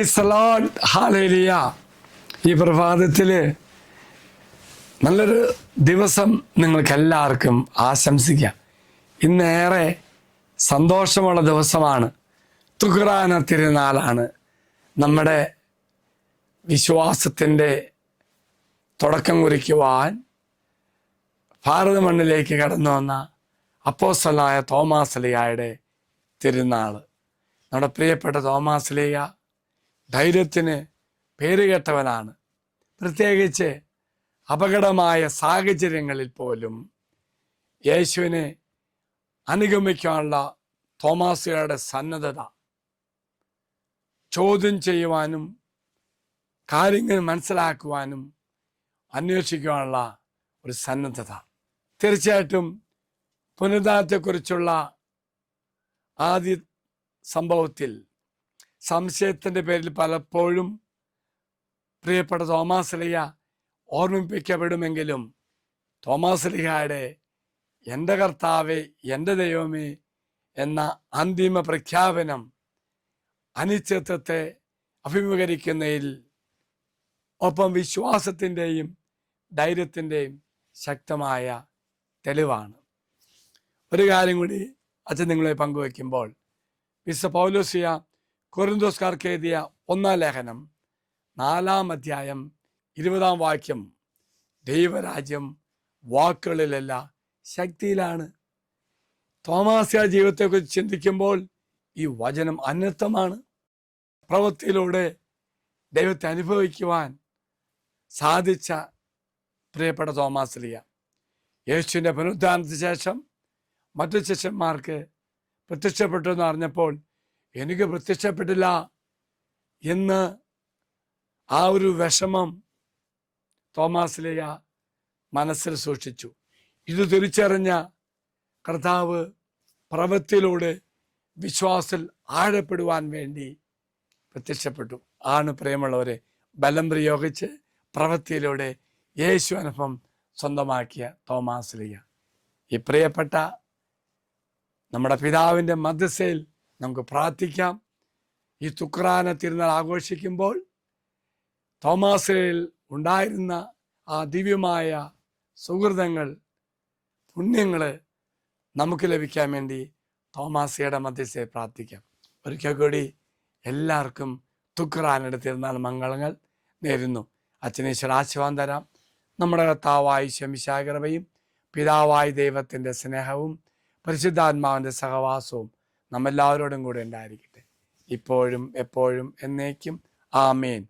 Praise the Lord, hallelujah. ഈ പ്രഭാതത്തിൽ നല്ലൊരു ദിവസം നിങ്ങൾക്കെല്ലാവർക്കും ആശംസിക്കാം. ഇന്നേറെ സന്തോഷമുള്ള ദിവസമാണ്. തുഖറാന തിരുനാളാണ്. നമ്മുടെ വിശ്വാസത്തിൻ്റെ തുടക്കം കുറിക്കുവാൻ ഭാരത മണ്ണിലേക്ക് കടന്നു വന്ന അപ്പോസ്തലനായ തോമാശ്ലീഹായുടെ തിരുനാൾ. നമ്മുടെ പ്രിയപ്പെട്ട തോമാശ്ലീഹ ധൈര്യത്തിന് പേരുകേട്ടവനാണ്. പ്രത്യേകിച്ച് അപകടമായ സാഹചര്യങ്ങളിൽ പോലും യേശുവിനെ അനുഗമിക്കാനുള്ള തോമാശ്ലീഹയുടെ സന്നദ്ധത, ചോദ്യം ചെയ്യുവാനും കാര്യങ്ങൾ മനസ്സിലാക്കുവാനും അന്വേഷിക്കുവാനുള്ള ഒരു സന്നദ്ധത. തീർച്ചയായിട്ടും പുനരുദ്ധാനത്തെക്കുറിച്ചുള്ള ആദ്യ സംഭവത്തിൽ സംശയത്തിൻ്റെ പേരിൽ പലപ്പോഴും പ്രിയപ്പെട്ട തോമാശ്ലീഹ ഓർമ്മിപ്പിക്കപ്പെടുമെങ്കിലും തോമാശ്ലീഹയുടെ എൻ്റെ കർത്താവേ, എൻ്റെ ദൈവമേ എന്ന അന്തിമ പ്രഖ്യാപനം അനിശ്ചിതത്വത്തെ അഭിമുഖീകരിക്കുന്നതിൽ ഒപ്പം വിശ്വാസത്തിൻ്റെയും ധൈര്യത്തിൻ്റെയും ശക്തമായ തെളിവാണ്. ഒരു കാര്യം കൂടി അച്ഛൻ നിങ്ങളെ പങ്കുവയ്ക്കുമ്പോൾ, വിശുദ്ധ പൗലോസ്ലീഹ കൊരിന്തോസ്കാർക്ക് എഴുതിയ 1-ാം ലേഖനം 4-ാം അധ്യായം 20-ാം വാക്യം, ദൈവരാജ്യം വാക്കുകളിലല്ല ശക്തിയിലാണ്. തോമാശ്ലീഹ ജീവിതത്തെക്കുറിച്ച് ചിന്തിക്കുമ്പോൾ ഈ വചനം അനർത്ഥമാണ്. പ്രവൃത്തിയിലൂടെ ദൈവത്തെ അനുഭവിക്കുവാൻ സാധിച്ച പ്രിയപ്പെട്ട തോമാശ്ലീഹ യേശുവിൻ്റെ പുനരുദ്ധാനത്തിന് ശേഷം മറ്റു ശിഷ്യന്മാർക്ക് പ്രത്യക്ഷപ്പെട്ടു എന്ന് അറിഞ്ഞപ്പോൾ എനിക്ക് പ്രത്യക്ഷപ്പെട്ടില്ല എന്ന് ആ ഒരു വിഷമം തോമാശ്ലീഹ മനസ്സിൽ സൂക്ഷിച്ചു. ഇത് തിരിച്ചറിഞ്ഞ കർത്താവ് പ്രവൃത്തിയിലൂടെ വിശ്വാസത്തിൽ ആഴപ്പെടുവാൻ വേണ്ടി പ്രത്യക്ഷപ്പെട്ടു. ആണ് പ്രിയമുള്ളവരെ, ബലം പ്രയോഗിച്ച് പ്രവൃത്തിയിലൂടെ യേശു അനുഭവം സ്വന്തമാക്കിയ തോമാശ്ലീഹ. ഈ പ്രിയപ്പെട്ട നമ്മുടെ പിതാവിൻ്റെ മധ്യസ്ഥയിൽ നമുക്ക് പ്രാർത്ഥിക്കാം. ഈ തുഖറാന തിരുനാൾ ആഘോഷിക്കുമ്പോൾ തോമാശ്ലീഹയിൽ ഉണ്ടായിരുന്ന ആ ദിവ്യമായ സുഹൃതങ്ങൾ, പുണ്യങ്ങൾ നമുക്ക് ലഭിക്കാൻ വേണ്ടി തോമാശ്ലീഹയുടെ മധ്യസ്ഥയിൽ പ്രാർത്ഥിക്കാം. ഒരിക്കൽ കൂടി എല്ലാവർക്കും തുഖറാനയുടെ തിരുനാൾ മംഗളങ്ങൾ നേരുന്നു. അച്ഛനീശ്വര ആശീർവാദം തരാം. നമ്മുടെ കർത്താവായ മിശിഹായുടെ കൃപയും പിതാവായ ദൈവത്തിൻ്റെ സ്നേഹവും പരിശുദ്ധാത്മാവിൻ്റെ സഹവാസവും നമ്മെല്ലാവരോടും കൂടെ ഉണ്ടായിരിക്കട്ടെ, ഇപ്പോഴും എപ്പോഴും എന്നേക്കും. ആമേൻ.